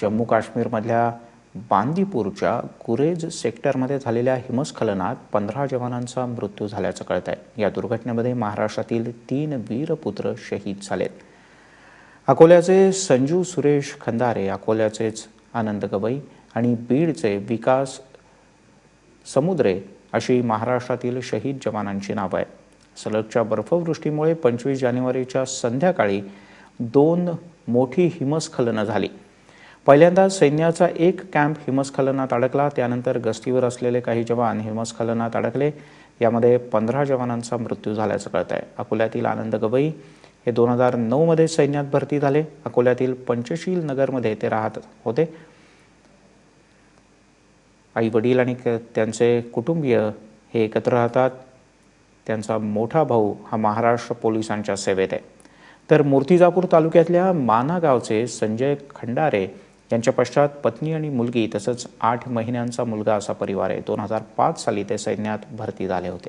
जम्मू काश्मीरमधल्या बांदीपूरच्या गुरेज सेक्टरमध्ये झालेल्या हिमस्खलनात 15 जवानांचा मृत्यू झाल्याचं कळत आहे। या दुर्घटनेमध्ये महाराष्ट्रातील 3 वीरपुत्र शहीद झालेत। अकोल्याचे संजू सुरेश खंदारे, अकोल्याचेच आनंद गवई आणि बीडचे विकास समुद्रे अशी महाराष्ट्रातील शहीद जवानांची नावे आहेत। सलगच्या बर्फवृष्टीमुळे 25 जानेवारीच्या संध्याकाळी 2 मोठी हिमस्खलनं झाली। पहिल्यांदा सैन्याचा एक कॅम्प हिमस्खलनात अडकला, त्यानंतर गस्तीवर असलेले काही जवान हिमस्खलनात अडकले। यामध्ये 15 जवानांचा मृत्यू झाल्याचं कळत आहे। अकोल्यातील आनंद गवई हे 2009 मध्ये सैन्यात भरती झाले। अकोल्यातील पंचशील नगरमध्ये ते राहत होते। आई वडील आणि त्यांचे कुटुंबीय हे एकत्र राहतात। त्यांचा मोठा भाऊ हा महाराष्ट्र पोलिसांच्या सेवेत आहे। तर मूर्तिजापूर तालुक्यातल्या माना गावचे संजय खंडारे यांच्या पश्चात पत्नी आणि मुलगी तसंच 8 महिन्यांचा मुलगा असा परिवार आहे। 2005 साली ते सैन्यात भरती झाले होते।